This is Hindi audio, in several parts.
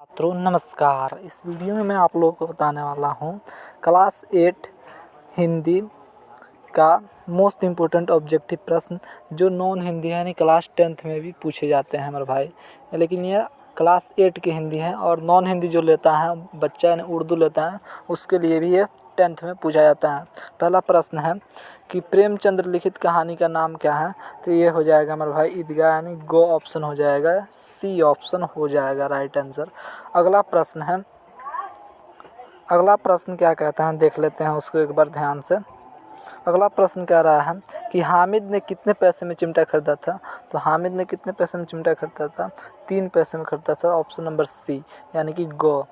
छात्रों नमस्कार। इस वीडियो में मैं आप लोगों को बताने वाला हूँ क्लास 8 हिंदी का मोस्ट इम्पोर्टेंट ऑब्जेक्टिव प्रश्न जो नॉन हिंदी है यानी क्लास 10th में भी पूछे जाते हैं मेरे भाई। लेकिन ये क्लास 8 की हिंदी है और नॉन हिंदी जो लेता है बच्चा यानी उर्दू लेता है उसके लिए भी ये 10th में पूछा जाता है। पहला प्रश्न है कि प्रेमचंद्र लिखित कहानी का नाम क्या है। तो ये हो जाएगा मेरे भाई ईदगाह यानी गो ऑप्शन हो जाएगा, सी ऑप्शन हो जाएगा राइट आंसर। अगला प्रश्न क्या कहता है देख लेते हैं उसको एक बार ध्यान से। अगला प्रश्न कह रहा है कि हामिद ने कितने पैसे में चिमटा खरीदा था। तो हामिद ने कितने पैसे में चिमटा खरीदा था, 3 पैसे में खरीदा था, ऑप्शन नंबर सी यानी कि गो।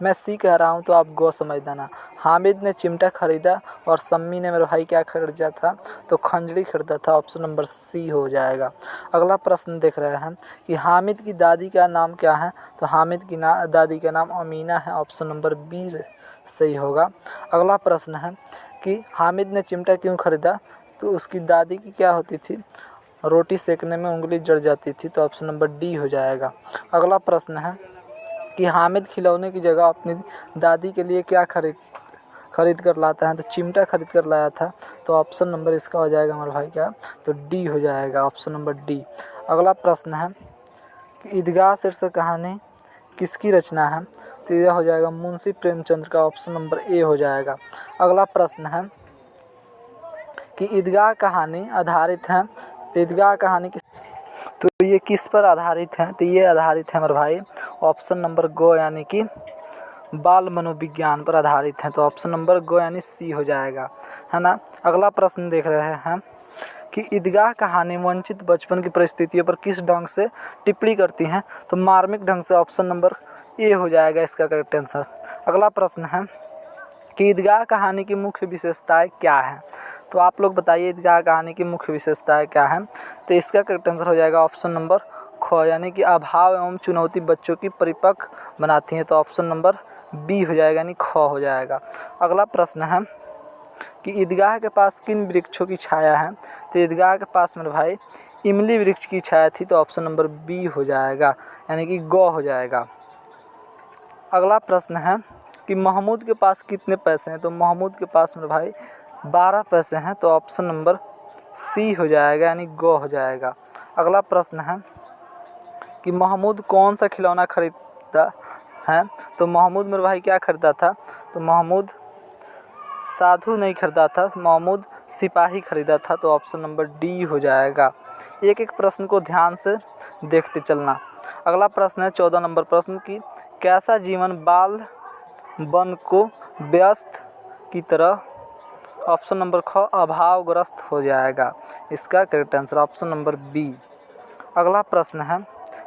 मैं सी कह रहा हूँ तो आप गो समझ देना। हामिद ने चिमटा खरीदा और सम्मी ने मेरे भाई क्या खरीदा था, तो खंजड़ी खरीदा था, ऑप्शन नंबर सी हो जाएगा। अगला प्रश्न देख रहे हैं कि हामिद की दादी का नाम क्या है। तो हामिद की दादी का नाम अमीना है, ऑप्शन नंबर बी सही होगा। अगला प्रश्न है कि हामिद ने चिमटा क्यों खरीदा। तो उसकी दादी की क्या होती थी, रोटी सेकने में उंगली जड़ जाती थी, तो ऑप्शन नंबर डी हो जाएगा। अगला प्रश्न है कि हामिद खिलौने की जगह अपनी दादी के लिए क्या खरीद कर लाता है। तो चिमटा खरीद कर लाया था, तो ऑप्शन नंबर इसका हो जाएगा हमारे भाई क्या, तो डी हो जाएगा, ऑप्शन नंबर डी। अगला प्रश्न है कि ईदगाह शीर्षक कहानी किसकी रचना है। तो यह हो जाएगा मुंशी प्रेमचंद्र का, ऑप्शन नंबर ए हो जाएगा। अगला प्रश्न है कि ईदगाह कहानी आधारित है। तो ईदगाह कहानी तो ये किस पर आधारित है। तो ये आधारित है मेरे भाई ऑप्शन नंबर गो यानी कि बाल मनोविज्ञान पर आधारित है, तो ऑप्शन नंबर गो यानी सी हो जाएगा, है ना। अगला प्रश्न देख रहे हैं कि ईदगाह कहानी वंचित बचपन की परिस्थितियों पर किस ढंग से टिप्पणी करती हैं। तो मार्मिक ढंग से, ऑप्शन नंबर ए हो जाएगा इसका करेक्ट आंसर। अगला प्रश्न है कि ईदगाह कहानी की मुख्य विशेषताएं क्या है। तो आप लोग बताइए ईदगाह कहानी की मुख्य विशेषताएं क्या हैं। तो इसका करेक्ट आंसर हो जाएगा ऑप्शन नंबर ख यानी कि अभाव एवं चुनौती बच्चों की परिपक्व बनाती हैं, तो ऑप्शन नंबर बी हो जाएगा यानी ख हो जाएगा। अगला प्रश्न है कि ईदगाह के पास किन वृक्षों की छाया है। तो ईदगाह के पास मेरे भाई इमली वृक्ष की छाया थी, तो ऑप्शन नंबर बी हो जाएगा यानी कि गौ हो जाएगा। अगला प्रश्न है कि महमूद के पास कितने पैसे हैं। तो महमूद के पास मेरे भाई 12 पैसे हैं, तो ऑप्शन नंबर सी हो जाएगा यानी गो हो जाएगा। अगला प्रश्न है कि महमूद कौन सा खिलौना खरीदा है। तो महमूद मेरे भाई क्या खरीदा था। तो महमूद साधु नहीं खरीदा था, महमूद सिपाही खरीदा था, तो ऑप्शन नंबर डी हो जाएगा। एक एक प्रश्न को ध्यान से देखते चलना। अगला प्रश्न है 14 नंबर प्रश्न की कैसा जीवन बाल बन को व्यस्त की तरह, ऑप्शन नंबर ख अभावग्रस्त हो जाएगा, इसका correct answer option number B. अगला प्रश्न है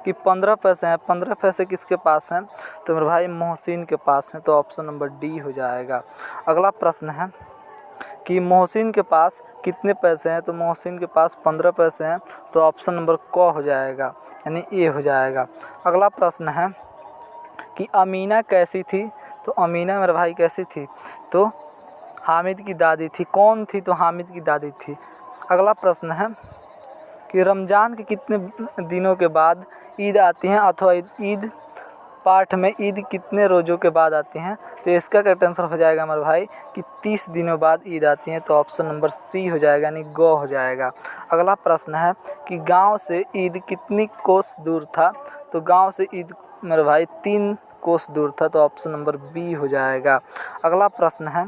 कि 15 पैसे हैं, 15 पैसे किसके पास हैं। तो मेरे भाई मोहसिन के पास हैं, तो ऑप्शन नंबर डी हो जाएगा। अगला प्रश्न है कि मोहसिन के पास कितने पैसे हैं। तो मोहसिन के पास 15 पैसे हैं, तो ऑप्शन नंबर क हो जाएगा यानी ए हो जाएगा। अगला प्रश्न है कि अमीना कैसी थी। तो अमीना मेरे भाई कैसी थी, तो हामिद की दादी थी। कौन थी, तो हामिद की दादी थी। अगला प्रश्न है कि रमज़ान के कितने दिनों के बाद ईद आती हैं, अथवा ईद पाठ में ईद कितने रोज़ों के बाद आती हैं। तो इसका करेक्ट आंसर हो जाएगा मेरे भाई कि 30 दिनों बाद ईद आती हैं, तो ऑप्शन नंबर सी हो जाएगा यानी गो हो जाएगा। अगला प्रश्न है कि गांव से ईद कितनी कोस दूर था। तो गांव से ईद मेरे भाई 3 कोस दूर था, तो ऑप्शन नंबर बी हो जाएगा। अगला प्रश्न है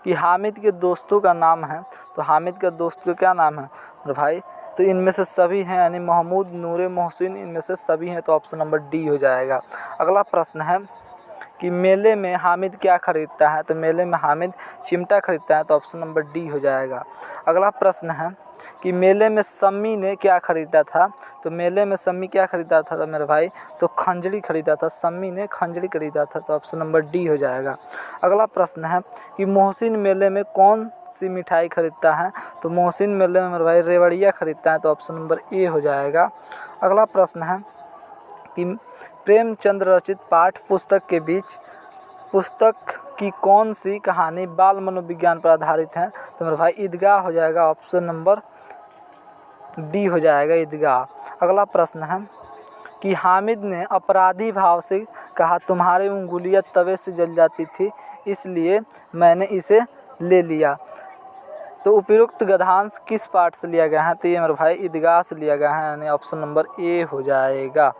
कि हामिद के दोस्तों का नाम है। तो हामिद का दोस्त का क्या नाम है मेरे भाई, तो इनमें से सभी हैं यानी महमूद, नूरे, मोहसिन, इनमें से सभी हैं, तो ऑप्शन नंबर डी हो जाएगा। अगला प्रश्न है कि मेले में हामिद क्या खरीदता है। तो मेले में हामिद चिमटा खरीदता है, तो ऑप्शन नंबर डी हो जाएगा। अगला प्रश्न है कि मेले में सम्मी ने क्या खरीदा था। तो मेले में सम्मी क्या खरीदा था मेरे भाई, तो खंजड़ी खरीदा था, सम्मी ने खंजड़ी खरीदा था, तो ऑप्शन नंबर डी हो जाएगा। अगला प्रश्न है कि मोहसिन मेले में कौन सी मिठाई खरीदता है। तो मोहसिन मेले में मेरे भाई रेवड़िया खरीदता है, तो ऑप्शन नंबर ए हो जाएगा। अगला प्रश्न है कि प्रेमचंद्र रचित पाठ पुस्तक के बीच पुस्तक की कौन सी कहानी बाल मनोविज्ञान पर आधारित है। तो मेरे भाई ईदगाह हो जाएगा, ऑप्शन नंबर डी हो जाएगा ईदगाह। अगला प्रश्न है कि हामिद ने अपराधी भाव से कहा, तुम्हारी उंगलियां तवे से जल जाती थी, इसलिए मैंने इसे ले लिया। तो उपयुक्त गद्यांश किस पाठ से लिया गया है? तो ये मेरे भाई ईदगाह से लिया गया है, यानी ऑप्शन नंबर ए हो जाएगा।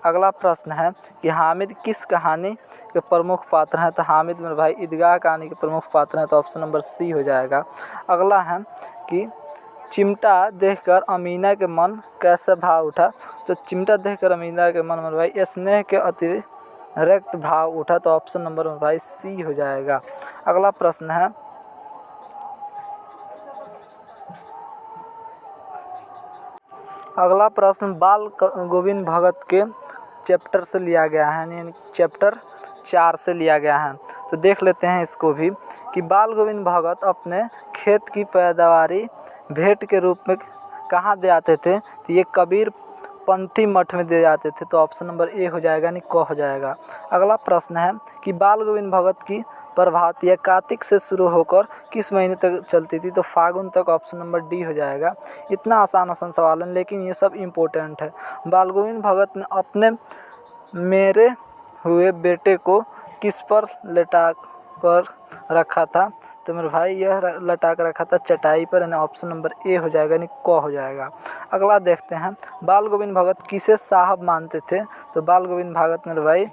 अगला प्रश्न है कि हामिद किस कहानी के प्रमुख पात्र हैं? तो हामिद मेरे भाई ईदगाह कहानी के प्रमुख पात्र हैं, तो ऑप्शन नंबर सी हो जाएगा। अगला है कि चिमटा देखकर अमीना के मन कैसे भाव उठा? तो चिमटा देखकर अमीना के मन मेरे भाई स्नेह के अतिरिक्त भाव उठा, तो ऑप्शन नंबर मेरे भाई सी हो जाएगा। अगला प्रश्न है अगला प्रश्न बाल गोविंद भगत के चैप्टर से लिया गया है, यानी चैप्टर 4 से लिया गया है। तो देख लेते हैं इसको भी कि बाल गोविंद भगत अपने खेत की पैदावारी भेंट के रूप में कहाँ दे आते थे? तो ये कबीर पंथी मठ में दे जाते थे, तो ऑप्शन नंबर ए हो जाएगा, यानी क हो जाएगा। अगला प्रश्न है कि बाल गोविंद भगत की प्रभात यह कार्तिक से शुरू होकर किस महीने तक चलती थी? तो फागुन तक, ऑप्शन नंबर डी हो जाएगा। इतना आसान सवाल है, लेकिन ये सब इम्पोर्टेंट है। बाल गोविंद भगत ने अपने मेरे हुए बेटे को किस पर लटा कर रखा था? तो मेरे भाई यह लटा कर रखा था चटाई पर, यानी ऑप्शन नंबर ए हो जाएगा, यानी क हो जाएगा। अगला देखते हैं बाल गोविंद भगत किसे साहब मानते थे? तो बाल गोविंद भगत मेरे भाई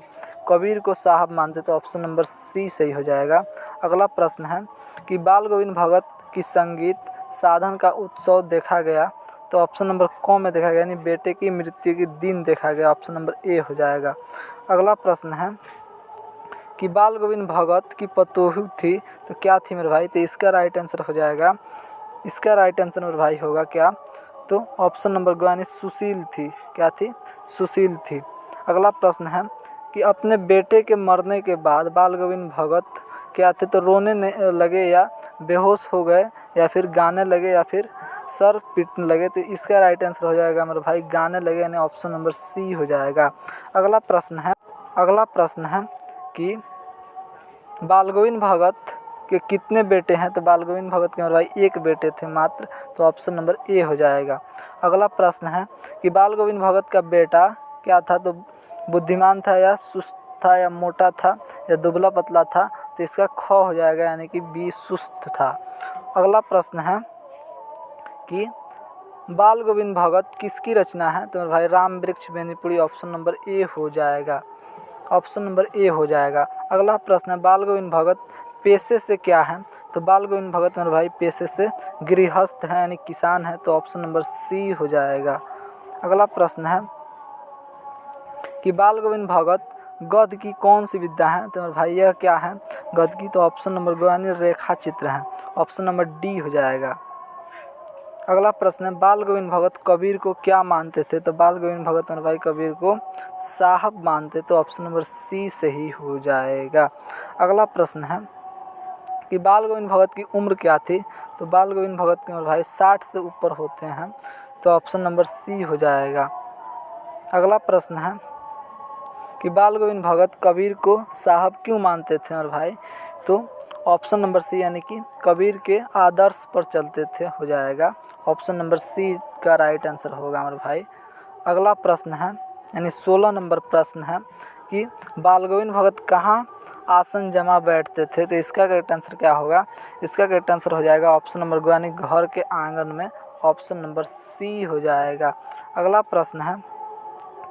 कबीर को साहब मानते, तो ऑप्शन नंबर सी सही हो जाएगा। अगला प्रश्न है कि बाल गोविंद भगत की संगीत साधन का उत्सव देखा गया, तो ऑप्शन नंबर क में देखा गया, यानी बेटे की मृत्यु के दिन देखा गया, ऑप्शन नंबर ए हो जाएगा। अगला प्रश्न है कि बाल गोविंद भगत की पतोहू थी, तो क्या थी मेरे भाई? तो इसका राइट आंसर हो जाएगा, इसका राइट आंसर मेरे भाई होगा क्या? तो ऑप्शन नंबर ग, यानी सुशील थी। क्या थी? सुशील थी। अगला प्रश्न है कि अपने बेटे के मरने के बाद बाल गोविंद भगत क्या थे? तो रोने लगे या बेहोश हो गए या फिर गाने लगे या फिर सर पीटने लगे? तो इसका राइट आंसर हो जाएगा मेरे भाई गाने लगे, यानी ऑप्शन नंबर सी हो जाएगा। अगला प्रश्न है कि बाल गोविंद भगत के कितने बेटे हैं? तो बाल गोविंद भगत के मेरे भाई एक बेटे थे मात्र, तो ऑप्शन नंबर ए हो जाएगा। अगला प्रश्न है कि बाल गोविंद भगत का बेटा क्या था? तो बुद्धिमान था या सुस्त था या मोटा था या दुबला पतला था? तो इसका ख हो जाएगा, यानी कि बी सुस्त था। अगला प्रश्न है कि बाल गोविंद भगत किसकी रचना है? तो मेरे भाई राम वृक्ष बेनीपुरी, ऑप्शन नंबर ए हो जाएगा, ऑप्शन नंबर ए हो जाएगा। अगला प्रश्न है बाल गोविंद भगत पेशे से क्या है? तो बाल गोविंद भगत मेरे भाई पेशे से गृहस्थ है, यानी किसान है, तो ऑप्शन नंबर सी हो जाएगा। अगला प्रश्न है कि बाल गोविंद भगत गद्य की कौन सी विद्या है? तो मेरे भाई यह क्या है गद्य की? तो ऑप्शन नंबर ग, यानी रेखा चित्र है, ऑप्शन नंबर डी हो जाएगा। अगला प्रश्न है बाल गोविंद भगत कबीर को क्या मानते थे? तो बाल गोविंद भगत मेरे भाई कबीर को साहब मानते, तो ऑप्शन नंबर सी सही हो जाएगा। अगला प्रश्न है कि बाल गोविंद भगत की उम्र क्या थी? तो बाल गोविंद भगत के मेरे भाई 60 से ऊपर होते हैं, तो ऑप्शन नंबर सी हो जाएगा। अगला प्रश्न है कि बाल गोविंद भगत कबीर को साहब क्यों मानते थे मेरे भाई? तो ऑप्शन नंबर सी, यानी कि कबीर के आदर्श पर चलते थे, हो जाएगा, ऑप्शन नंबर सी का राइट आंसर होगा मेरे भाई। अगला प्रश्न है यानी 16 नंबर प्रश्न है कि बाल गोविंद भगत कहाँ आसन जमा बैठते थे? तो इसका करेक्ट आंसर क्या होगा? इसका करेक्ट आंसर हो जाएगा ऑप्शन नंबर ग, यानी घर के आंगन में, ऑप्शन नंबर सी हो जाएगा। अगला प्रश्न है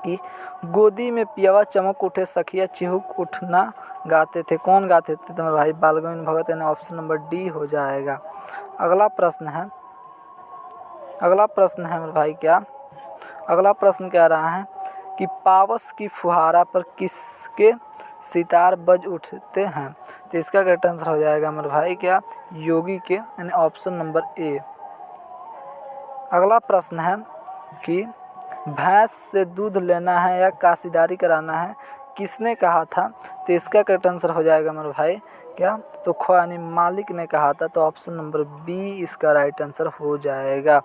कि गोदी में पियवा चमक उठे सखिया चिहुक उठना गाते थे, कौन गाते थे? तो मेरे भाई बाल गोविंद भगत, यानी ऑप्शन नंबर डी हो जाएगा। अगला प्रश्न है मेरे भाई क्या? अगला प्रश्न कह रहा है कि पावस की फुहारा पर किसके सितार बज उठते हैं? तो इसका करेक्ट आंसर हो जाएगा मेरे भाई क्या? योगी के, यानी ऑप्शन नंबर ए। अगला प्रश्न है कि भैंस से दूध लेना है या काशीदारी कराना है, किसने कहा था? तो इसका करेक्ट आंसर हो जाएगा मेरे भाई क्या? तो ख, यानी मालिक ने कहा था, तो ऑप्शन नंबर बी इसका राइट आंसर हो जाएगा।